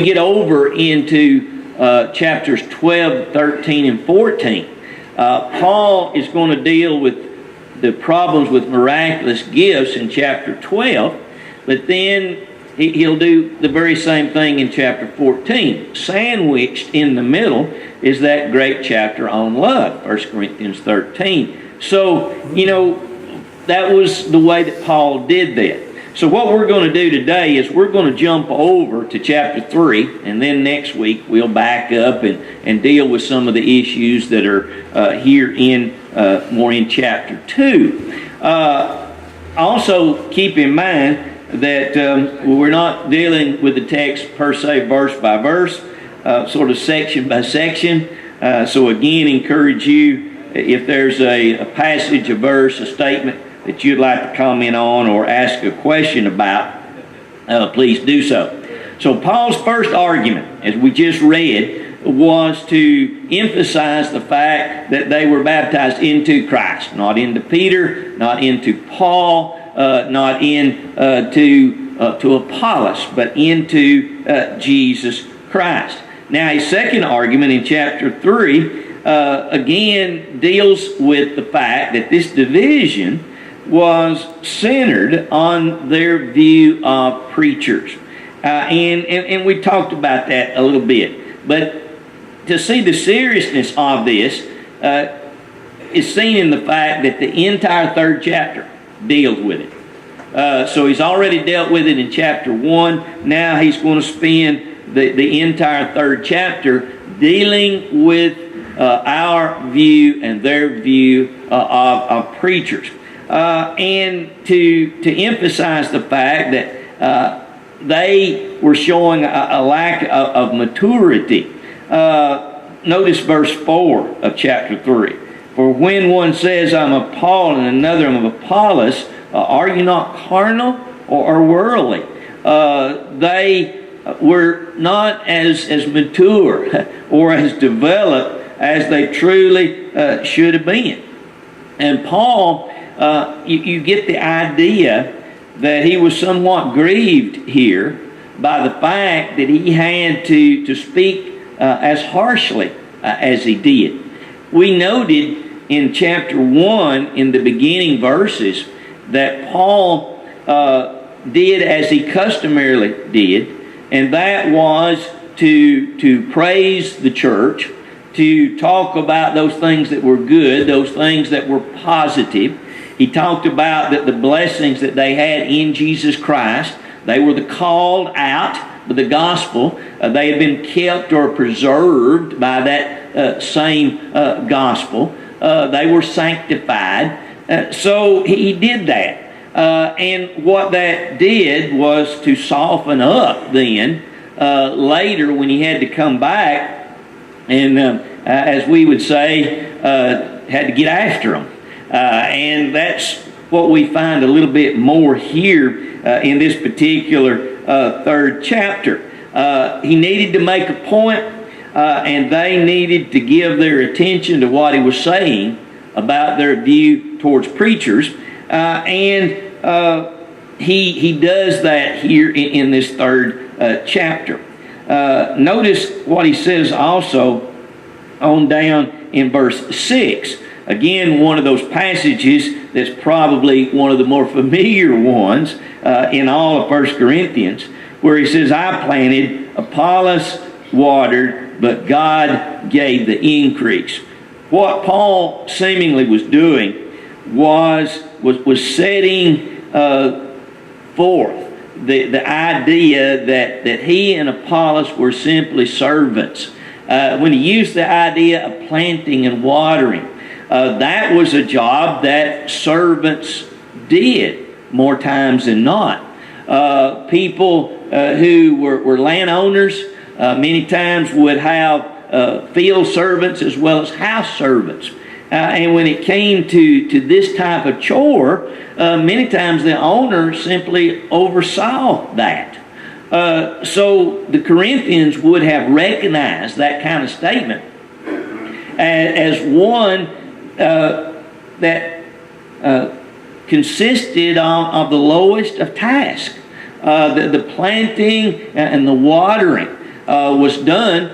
get over into chapters 12, 13, and 14, Paul is going to deal with the problems with miraculous gifts in chapter 12, but then he'll do the very same thing in chapter 14. Sandwiched in the middle is that great chapter on love, 1 Corinthians 13. So, that was the way that Paul did that. So what we're going to do today is we're going to jump over to chapter 3, and then next week we'll back up and deal with some of the issues that are here in more in chapter 2. Also, keep in mind that we're not dealing with the text per se verse by verse, sort of section by section. So again, encourage you, if there's a passage, a verse, a statement that you'd like to comment on or ask a question about, please do so. So Paul's first argument, as we just read, was to emphasize the fact that they were baptized into Christ, not into Peter, not into Paul, not into Apollos, but into Jesus Christ. Now, a second argument in chapter 3 again deals with the fact that this division was centered on their view of preachers. And we talked about that a little bit. But to see the seriousness of this is seen in the fact that the entire third chapter deals with it. So he's already dealt with it in chapter 1. Now he's going to spend the entire third chapter dealing with our view and their view of preachers. And to emphasize the fact that they were showing a lack of maturity. Notice verse 4 of chapter 3. For when one says, I'm of Paul, and another, I'm of Apollos, are you not carnal or worldly? They were not as mature or as developed as they truly should have been. And Paul, you get the idea that he was somewhat grieved here by the fact that he had to speak as harshly as he did. We noted in chapter 1, in the beginning verses, that Paul did as he customarily did, and that was to praise the church, to talk about those things that were good, those things that were positive. He talked about that the blessings that they had in Jesus Christ. They were the called out with the gospel. They had been kept or preserved by that same gospel. They were sanctified. So he did that. And what that did was to soften up then later when he had to come back and, as we would say, had to get after them. And that's what we find a little bit more here in this particular third chapter. He needed to make a point, and they needed to give their attention to what he was saying about their view towards preachers. And he does that here in this third chapter. Notice what he says also on down in verse 6. Again, one of those passages that's probably one of the more familiar ones in all of 1 Corinthians, where he says, I planted, Apollos watered, but God gave the increase. What Paul seemingly was doing was setting forth the idea that he and Apollos were simply servants. When he used the idea of planting and watering, that was a job that servants did more times than not. People who were landowners many times would have field servants as well as house servants. And when it came to this type of chore, many times the owner simply oversaw that. So the Corinthians would have recognized that kind of statement as one that consisted of the lowest of tasks. The planting and the watering. was done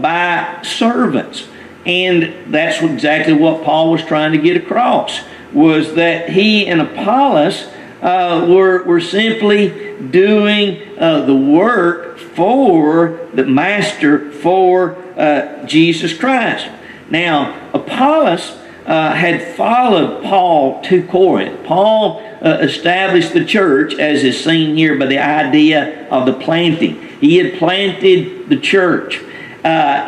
by servants. And that's exactly what Paul was trying to get across, was that he and Apollos were simply doing the work for the Master, for Jesus Christ. Now, Apollos had followed Paul to Corinth. Paul established the church, as is seen here by the idea of the planting. He had planted the church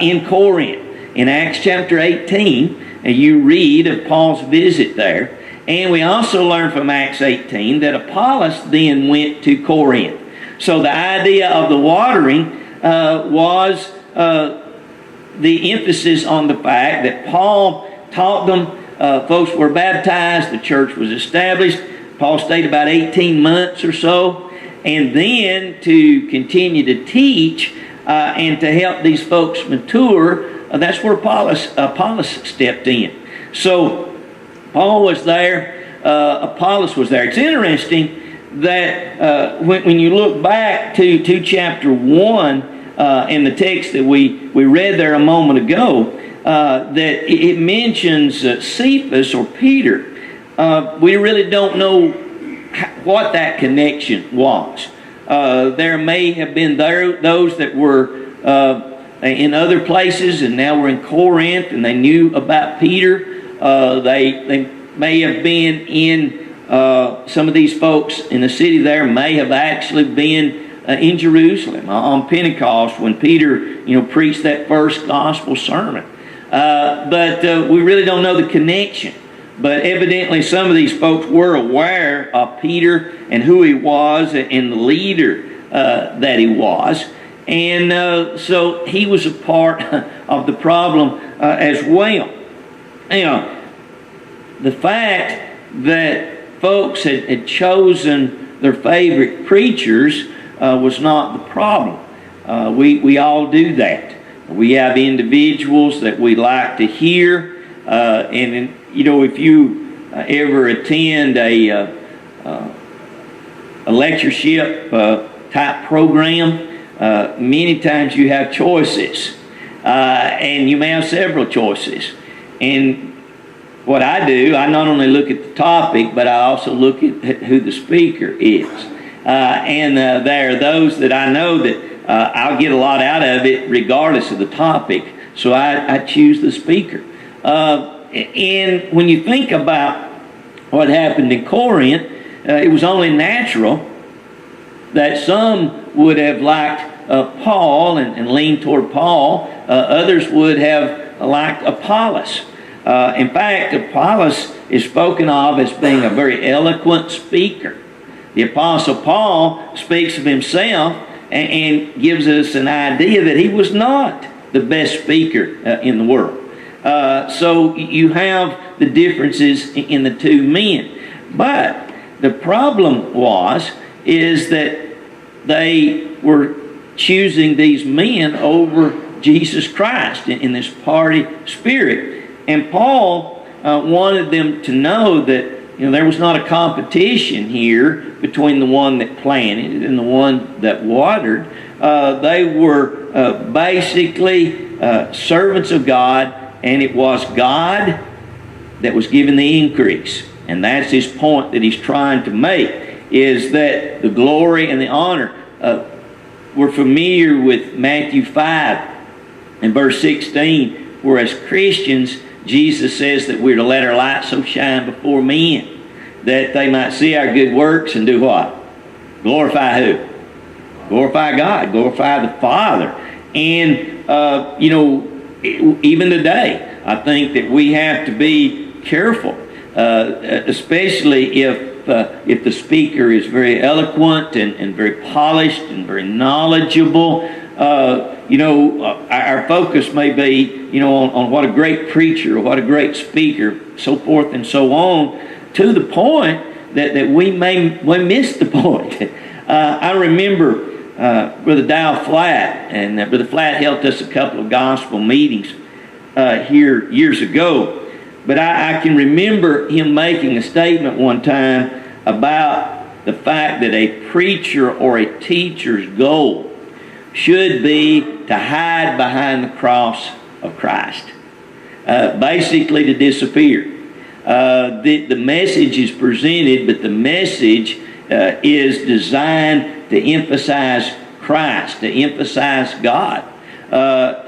in Corinth. In Acts chapter 18, you read of Paul's visit there. And we also learn from Acts 18 that Apollos then went to Corinth. So the idea of the watering was the emphasis on the fact that Paul taught them. Folks were baptized. The church was established. Paul stayed about 18 months or so. And then to continue to teach and to help these folks mature, that's where Apollos stepped in. So Paul was there, Apollos was there. It's interesting that when you look back to chapter 1 in the text that we read there a moment ago, that it mentions Cephas or Peter. We really don't know what that connection was. There may have been those that were in other places, and now we're in Corinth, and they knew about Peter. They may have been in, some of these folks in the city there may have actually been in Jerusalem on Pentecost when Peter, preached that first gospel sermon. But we really don't know the connection. But evidently some of these folks were aware of Peter and who he was and the leader that he was. And so he was a part of the problem as well. The fact that folks had chosen their favorite preachers was not the problem. We all do that. We have individuals that we like to hear. And if you ever attend a lectureship type program, many times you have choices, and you may have several choices. And what I do, I not only look at the topic, but I also look at who the speaker is. And there are those that I know that I'll get a lot out of it regardless of the topic, so I choose the speaker. And when you think about what happened in Corinth, it was only natural that some would have liked Paul and leaned toward Paul. Others would have liked Apollos. In fact, Apollos is spoken of as being a very eloquent speaker. The Apostle Paul speaks of himself and gives us an idea that he was not the best speaker in the world. So you have the differences in the two men. But the problem is that they were choosing these men over Jesus Christ in this party spirit. And Paul wanted them to know that there was not a competition here between the one that planted and the one that watered. They were basically servants of God, and it was God that was giving the increase. And that's his point that he's trying to make, is that the glory and the honor. We're familiar with Matthew 5 and verse 16, where as Christians, Jesus says that we're to let our light so shine before men that they might see our good works and do what? Glorify who? Glorify God, glorify the Father. And, even today, I think that we have to be careful, especially if the speaker is very eloquent and very polished and very knowledgeable. Our focus may be, on what a great preacher or what a great speaker, so forth and so on, to the point that we may miss the point. I remember Brother Dow Flatt, and Brother Flatt helped us a couple of gospel meetings here years ago. But I can remember him making a statement one time about the fact that a preacher or a teacher's goal should be to hide behind the cross of Christ. Basically to disappear. The message is presented, but the message is designed to emphasize Christ, to emphasize God,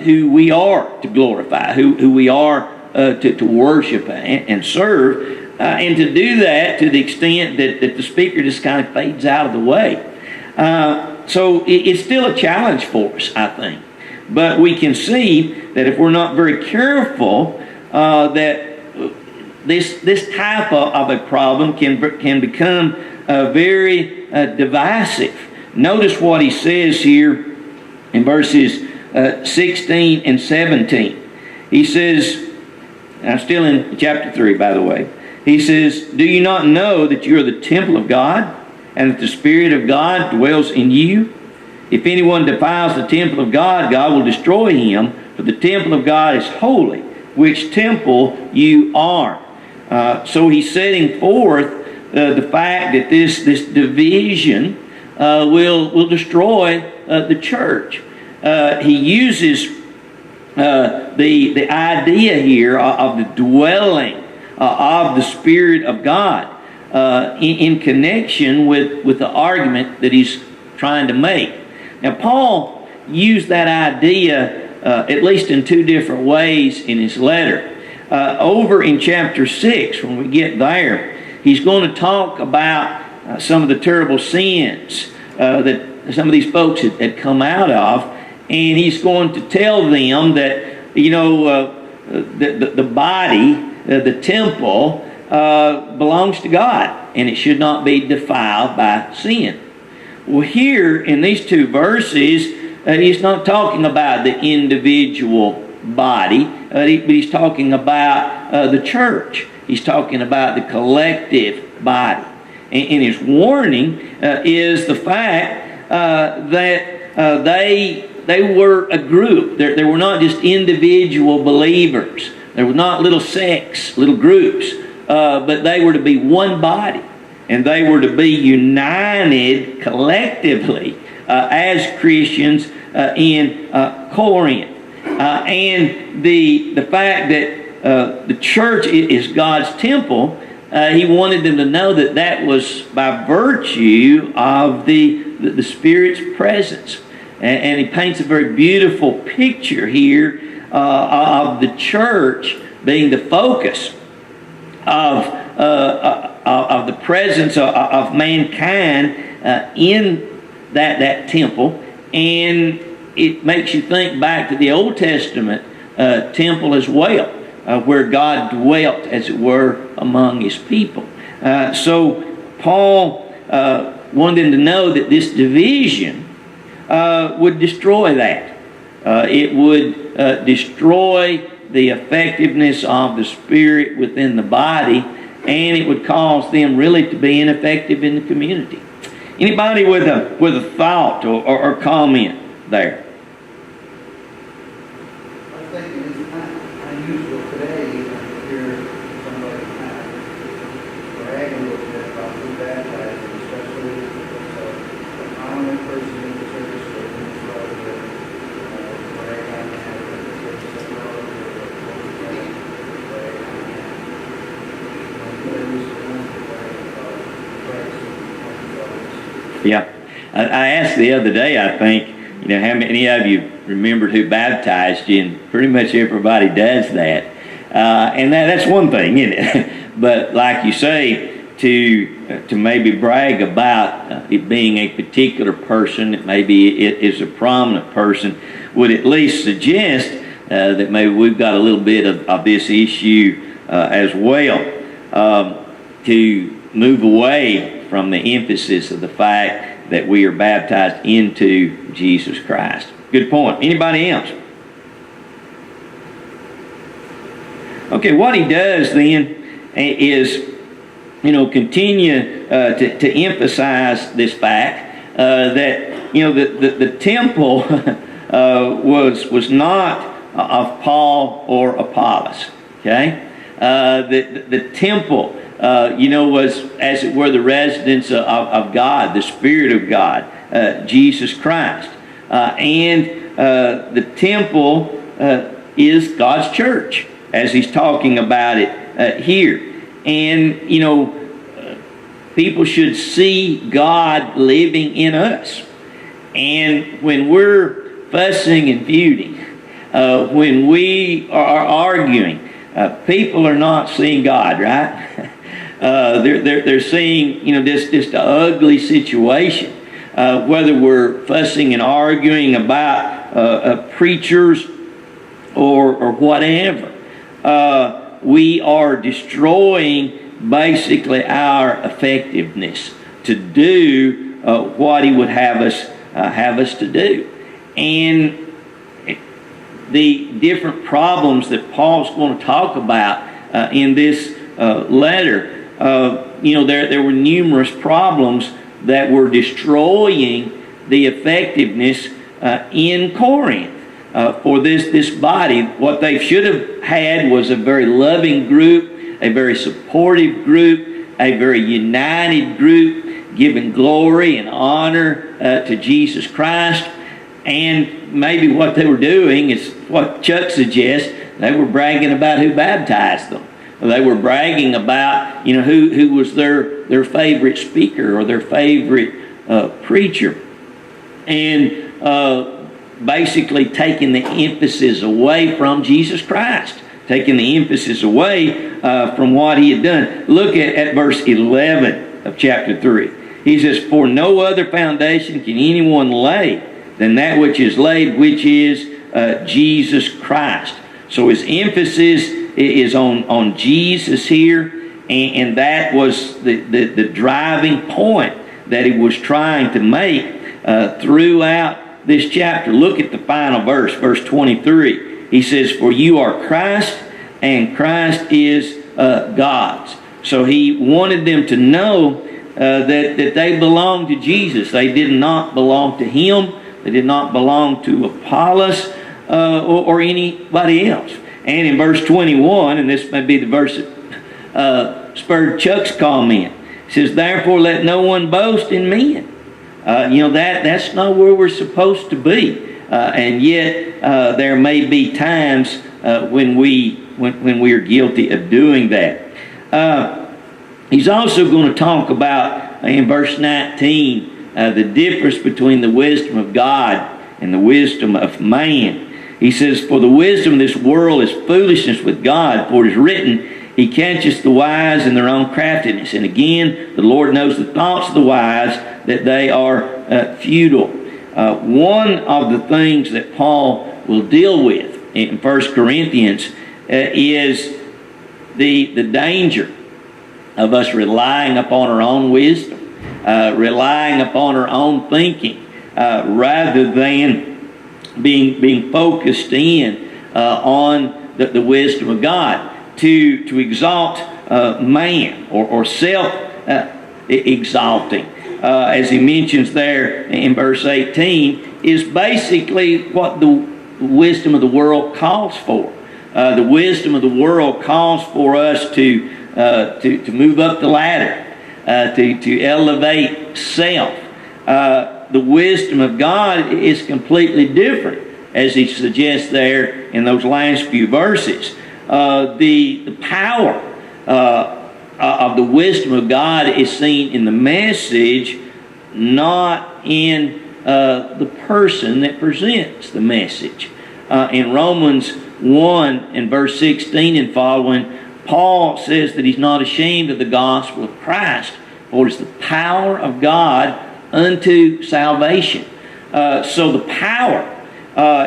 who we are to glorify, who we are to worship and serve, and to do that to the extent that the speaker just kind of fades out of the way. So it's still a challenge for us, I think. But we can see that if we're not very careful, that this type of a problem can become very divisive. Notice what he says here in verses 16 and 17. He says, I'm still in chapter 3, by the way. He says, do you not know that you are the temple of God, and that the Spirit of God dwells in you? If anyone defiles the temple of God, God will destroy him, for the temple of God is holy, which temple you are. So he's setting forth the fact that this division will destroy the church. He uses the idea here of the dwelling of the Spirit of God in connection with the argument that he's trying to make. Now, Paul used that idea at least in two different ways in his letter. Over in chapter 6, when we get there, he's going to talk about some of the terrible sins that some of these folks had come out of, and he's going to tell them that, the body, the temple, belongs to God, and it should not be defiled by sin. Well, here in these two verses, he's not talking about the individual body, but he's talking about the church. He's talking about the collective body. And his warning is the fact that they were a group. They were not just individual believers. They were not little sects, little groups, but they were to be one body. And they were to be united collectively as Christians in Corinth. And the fact that the church is God's temple, he wanted them to know that was by virtue of the Spirit's presence. And he paints a very beautiful picture here of the church being the focus of the presence of mankind in that temple. And it makes you think back to the Old Testament temple as well, where God dwelt, as it were, among his people. So Paul wanted them to know that this division would destroy that. It would destroy the effectiveness of the Spirit within the body, and it would cause them really to be ineffective in the community. Anybody with a thought or comment there? I think it is unusual today to hear somebody kind of brag a little bit about who baptized, especially if it's a prominent person in the church or in the brag on that, Yeah. I asked the other day, I think, how many of you remembered who baptized you, and pretty much everybody does that. And that's one thing, isn't it? But like you say, to maybe brag about it being a particular person that maybe it is a prominent person would at least suggest that maybe we've got a little bit of this issue as well, to move away from the emphasis of the fact that we are baptized into Jesus Christ. Good point. Anybody else? Okay, what he does then is, continue to emphasize this fact that, the temple was not of Paul or Apollos. Okay? The temple was, as it were, the residence of God, the Spirit of God, Jesus Christ. And the temple is God's church, as he's talking about it here. And, you know, people should see God living in us. And when we're fussing and feuding, when we are arguing, people are not seeing God, right? They're seeing, you know, just an ugly situation. Whether we're fussing and arguing about preachers or whatever, we are destroying basically our effectiveness to do what he would have us to do. And the different problems that Paul's going to talk about in this letter, you know, there were numerous problems that were destroying the effectiveness in Corinth for this body. What they should have had was a very loving group, a very supportive group, a very united group, giving glory and honor to Jesus Christ. And maybe what they were doing is what Chuck suggests. They were bragging about who baptized them. They were bragging about, you know, who was their favorite speaker or their favorite preacher. And basically taking the emphasis away from Jesus Christ. Taking the emphasis away from what he had done. Look at verse 11 of chapter 3. He says, "For no other foundation can anyone lay than that which is laid, which is Jesus Christ." So his emphasis is on Jesus here, and that was the driving point that he was trying to make throughout this chapter. Look at the final verse, verse 23. He says, "For you are Christ, and Christ is God's." So he wanted them to know that they belonged to Jesus. They did not belong to him. They did not belong to Apollos or anybody else. And in verse 21, and this may be the verse that spurred Chuck's comment, it says, "Therefore let no one boast in men." You know, that's not where we're supposed to be. And yet there may be times when we are guilty of doing that. He's also going to talk about, in verse 19, the difference between the wisdom of God and the wisdom of man. He says, "For the wisdom of this world is foolishness with God, for it is written, He catcheth the wise in their own craftiness. And again, the Lord knows the thoughts of the wise, that they are futile." One of the things that Paul will deal with in 1 Corinthians is the danger of us relying upon our own wisdom, relying upon our own thinking, rather than being focused in on the wisdom of God. To exalt man or self-exalting, as he mentions there in verse 18, is basically what the wisdom of the world calls for. The wisdom of the world calls for us to move up the ladder, to elevate self. The wisdom of God is completely different, as he suggests there in those last few verses. The power of the wisdom of God is seen in the message, not in the person that presents the message. In Romans 1 and verse 16 and following, Paul says that he's not ashamed of the gospel of Christ, for it is the power of God unto salvation. So the power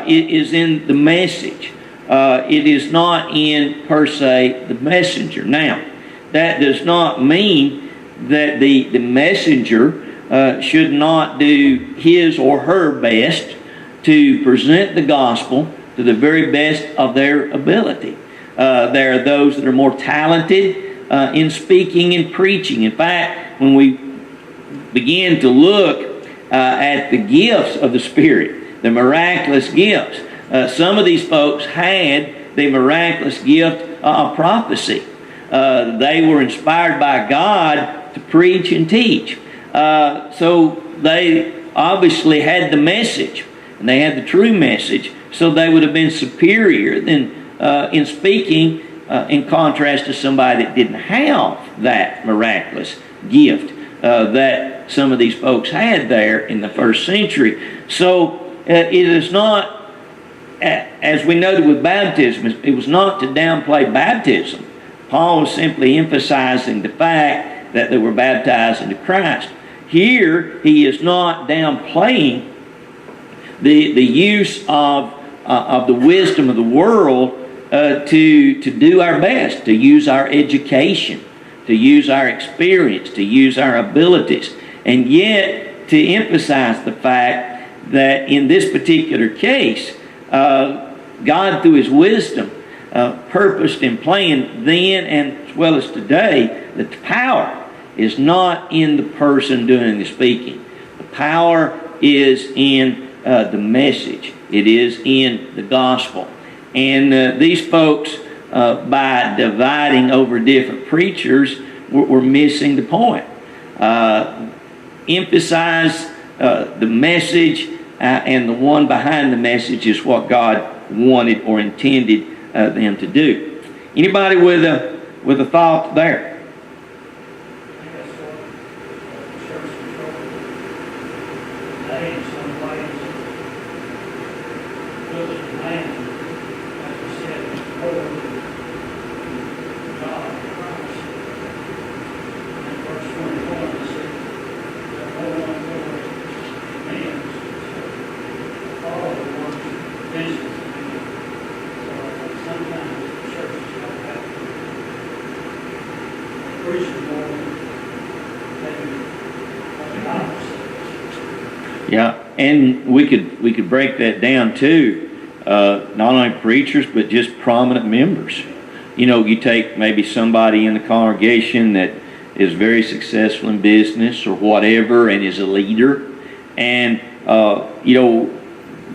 is in the message. It is not in, per se, the messenger. Now, that does not mean that the messenger should not do his or her best to present the gospel to the very best of their ability. There are those that are more talented in speaking and preaching. In fact, when we begin to look at the gifts of the Spirit, the miraculous gifts, some of these folks had the miraculous gift of prophecy. They were inspired by God to preach and teach. So they obviously had the message. and they had the true message, so they would have been superior than in speaking in contrast to somebody that didn't have that miraculous gift that some of these folks had there in the first century. So it is not, as we noted with baptism, it was not to downplay baptism. Paul was simply emphasizing the fact that they were baptized into Christ. Here, he is not downplaying the use of the wisdom of the world to do our best, to use our education, to use our experience, to use our abilities, and yet to emphasize the fact that in this particular case, God, through His wisdom, purposed and planned then and as well as today that the power is not in the person doing the speaking. The power is in the message. It is in the gospel. And these folks, by dividing over different preachers, were missing the point. Emphasize the message, and the one behind the message is what God wanted or intended them to do. Anybody with a thought there? Yeah, and we could break that down too. Not only preachers, but just prominent members. You know, you take maybe somebody in the congregation that is very successful in business or whatever, and is a leader, and you know,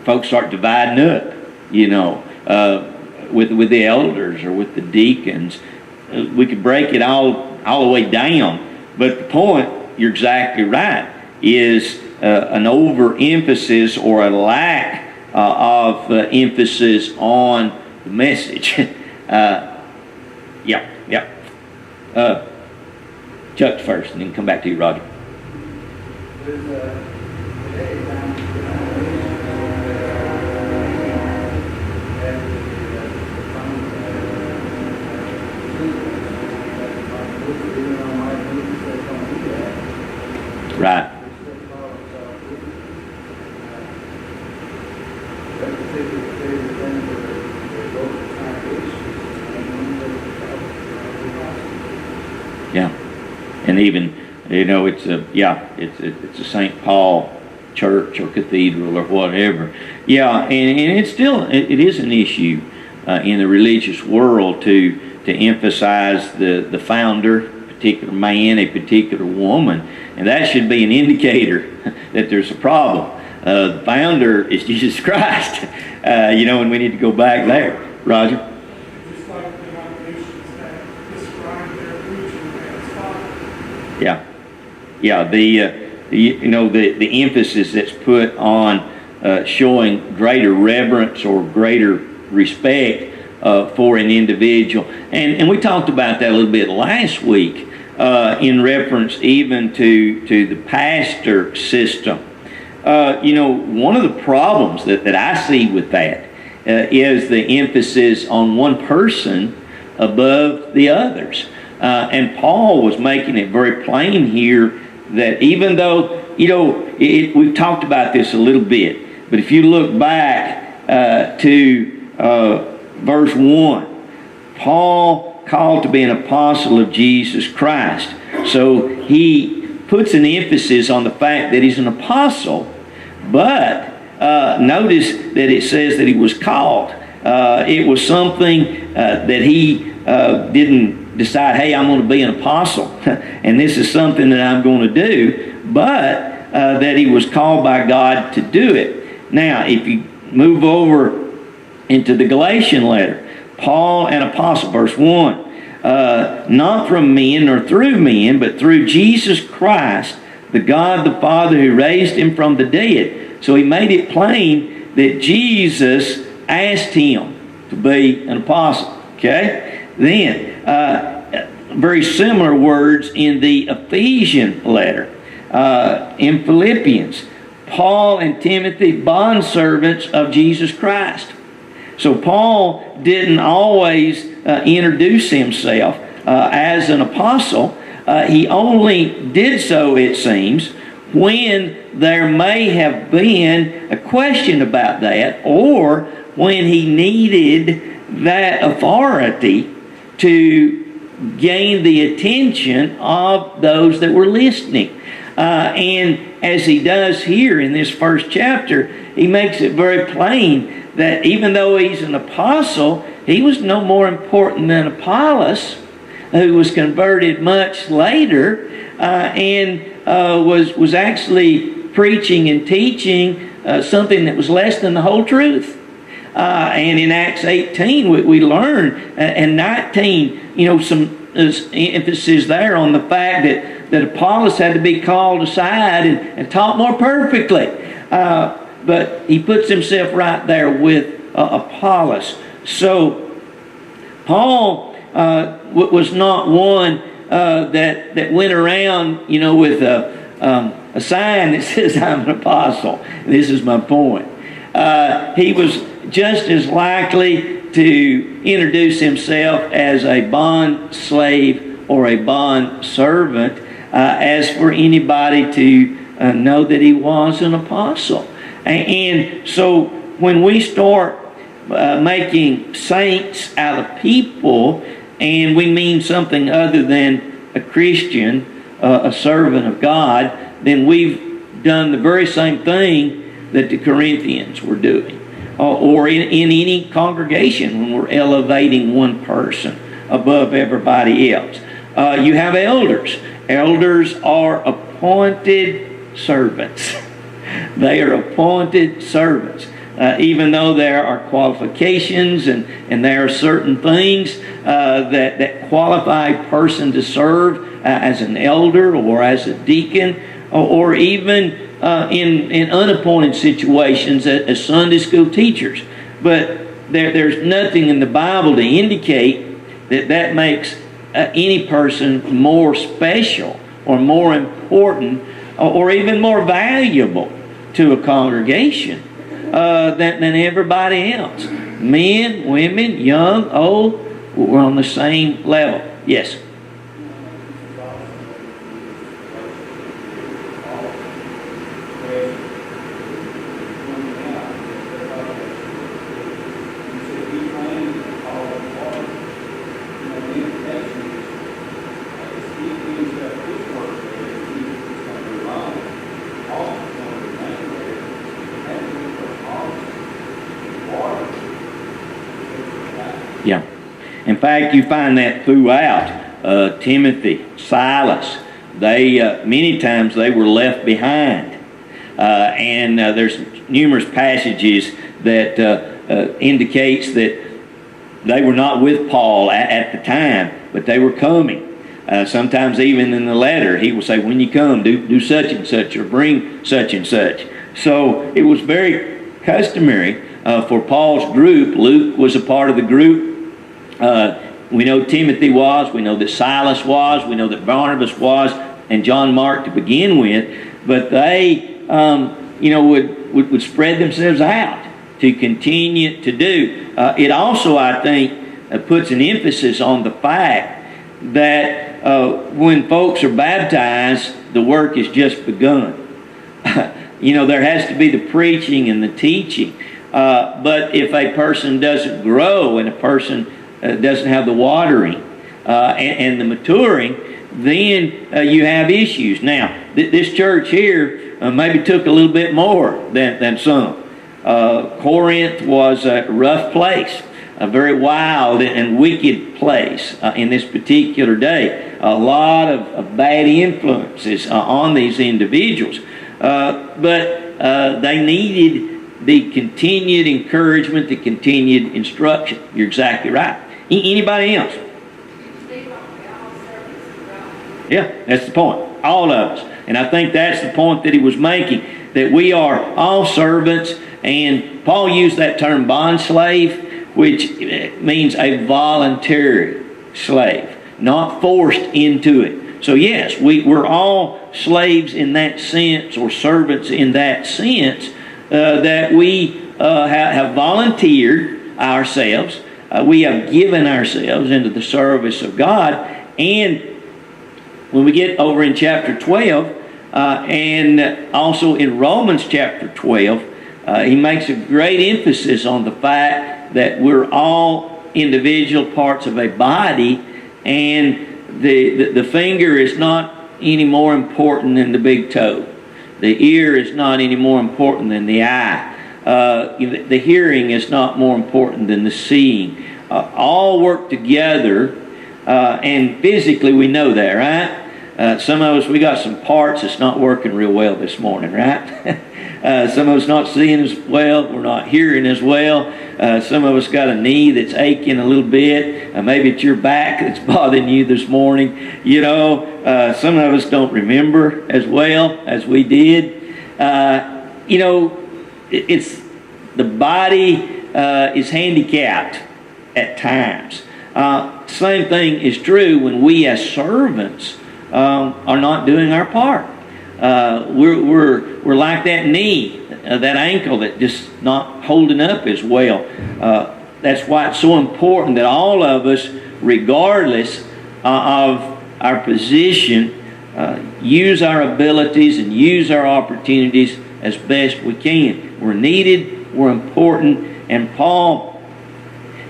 folks start dividing up. You know, with the elders or with the deacons. We could break it all the way down. But the point, you're exactly right, is an overemphasis or a lack of emphasis on the message. Yeah. Chuck's first, and then come back to you, Roger. Right. Yeah, and even, you know, it's a St. Paul church or cathedral or whatever. Yeah, and it's still it is an issue in the religious world to emphasize the founder, a particular man, a particular woman, and that should be an indicator that there's a problem. The founder is Jesus Christ, you know, and we need to go back there. Roger? Yeah. The emphasis that's put on showing greater reverence or greater respect for an individual, and we talked about that a little bit last week in reference even to the pastor system. One of the problems that I see with that is the emphasis on one person above the others. And Paul was making it very plain here that even though, we've talked about this a little bit, but if you look back to verse 1, Paul called to be an apostle of Jesus Christ. So he puts an emphasis on the fact that he's an apostle, but notice that it says that he was called. It was something that he didn't decide, hey, I'm going to be an apostle, and this is something that I'm going to do, but that he was called by God to do it. Now, if you move over into the Galatian letter, Paul, an apostle, verse 1, not from men nor through men, but through Jesus Christ, the God the Father who raised him from the dead. So he made it plain that Jesus asked him to be an apostle. Okay? Then, very similar words in the Ephesian letter. In Philippians, Paul and Timothy, bondservants of Jesus Christ. So Paul didn't always introduce himself as an apostle. He only did so, it seems, when there may have been a question about that, or when he needed that authority to gain the attention of those that were listening. And as he does here in this first chapter, he makes it very plain that even though he's an apostle, he was no more important than Apollos, who was converted much later and was actually preaching and teaching something that was less than the whole truth. And in Acts 18, we learn, and 19, some emphasis there on the fact that Apollos had to be called aside and taught more perfectly. But he puts himself right there with Apollos. So Paul was not one that went around, with a sign that says, "I'm an apostle." This is my point. He was just as likely to introduce himself as a bond slave or a bond servant as for anybody to know that he was an apostle. And so when we start making saints out of people, and we mean something other than a Christian, a servant of God, then we've done the very same thing that the Corinthians were doing. Or in any congregation when we're elevating one person above everybody else. You have elders. Elders are appointed servants. They are appointed servants. Even though there are qualifications and there are certain things that qualify a person to serve as an elder or as a deacon, or even in unappointed situations as Sunday school teachers. But there's nothing in the Bible to indicate that makes any person more special or more important or even more valuable to a congregation than everybody else. Men, women, young, old, we're on the same level. Yes? Yeah. In fact, you find that throughout. Timothy, Silas, they many times they were left behind. And there's numerous passages that indicates that they were not with Paul at the time, but they were coming. Sometimes even in the letter, he will say, when you come, do such and such, or bring such and such. So it was very customary for Paul's group. Luke was a part of the group. We know Timothy was. We know that Silas was. We know that Barnabas was, and John Mark to begin with. But they, would spread themselves out to continue to do. It also, I think, puts an emphasis on the fact that when folks are baptized, the work is just begun. There has to be the preaching and the teaching. But if a person doesn't grow and a person doesn't have the watering and the maturing, then you have issues. Now, this church here maybe took a little bit more than some. Corinth was a rough place, a very wild and wicked place in this particular day. A lot of bad influences on these individuals. But they needed the continued encouragement, the continued instruction. You're exactly right. Anybody else? Yeah, that's the point. All of us. And I think that's the point that he was making, that we are all servants. And Paul used that term bond slave, which means a voluntary slave, not forced into it. So yes, we're all slaves in that sense, or servants in that sense, that we have volunteered ourselves. We have given ourselves into the service of God. And when we get over in chapter 12, and also in Romans chapter 12, he makes a great emphasis on the fact that we're all individual parts of a body, and the finger is not any more important than the big toe. The ear is not any more important than the eye. The hearing is not more important than the seeing. All work together, and physically we know that, right? Some of us, we got some parts that's not working real well this morning, right? Some of us not seeing as well, we're not hearing as well. Some of us got a knee that's aching a little bit. Maybe it's your back that's bothering you this morning. You know, some of us don't remember as well as we did. You know, it's the body is handicapped at times. Same thing is true when we as servants are not doing our part. We're like that knee, that ankle that just not holding up as well. That's why it's so important that all of us, regardless of our position, use our abilities and use our opportunities as best we can. We're needed, we're important, and Paul,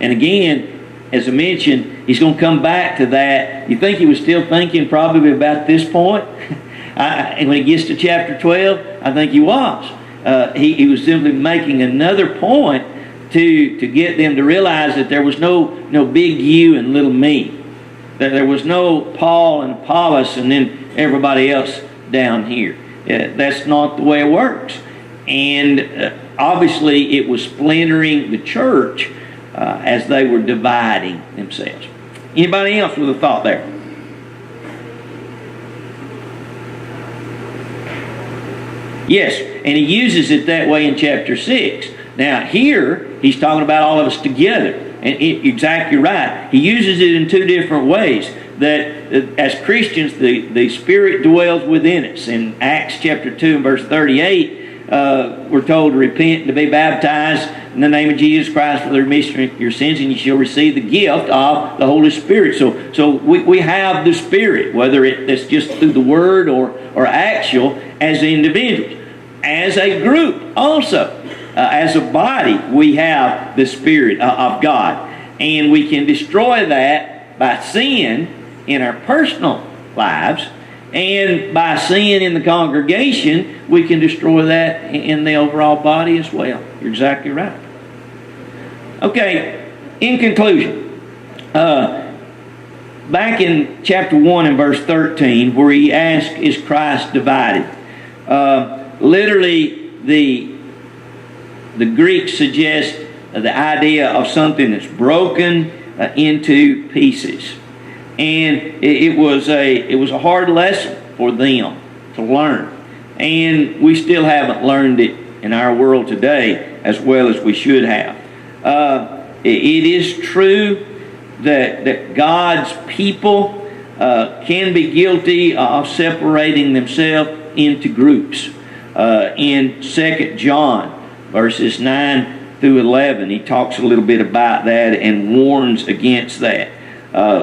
and again, as I mentioned, he's going to come back to that. You think he was still thinking probably about this point? And when he gets to chapter 12, I think he was. He was simply making another point to get them to realize that there was no big you and little me. That there was no Paul and Apollos and then everybody else down here. That's not the way it works. And obviously it was splintering the church as they were dividing themselves. Anybody else with a thought there? Yes, and he uses it that way in chapter 6. Now here, he's talking about all of us together. And exactly right. He uses it in two different ways. That as Christians, the Spirit dwells within us. In Acts chapter 2 and verse 38, we're told to repent and to be baptized in the name of Jesus Christ for the remission of your sins, and you shall receive the gift of the Holy Spirit. So we have the Spirit, whether it's just through the Word or actual, as individuals. As a group also, as a body, we have the Spirit of God. And we can destroy that by sin in our personal lives, and by sin in the congregation, we can destroy that in the overall body as well. You're exactly right. Okay, in conclusion, back in chapter 1 and verse 13, where he asked, is Christ divided? Literally, the Greek suggests the idea of something that's broken into pieces. And it was a hard lesson for them to learn. And we still haven't learned it in our world today as well as we should have. It is true that God's people can be guilty of separating themselves into groups. In 2 John verses 9 through 11, he talks a little bit about that and warns against that.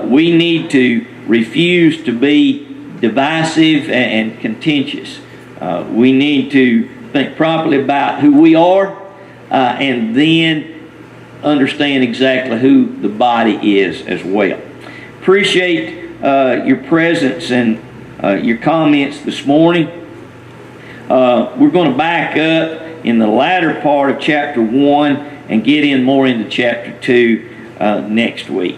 We need to refuse to be divisive and contentious. We need to think properly about who we are, and then understand exactly who the body is as well. Appreciate your presence and your comments this morning. We're going to back up in the latter part of chapter 1 and get in more into chapter 2 next week.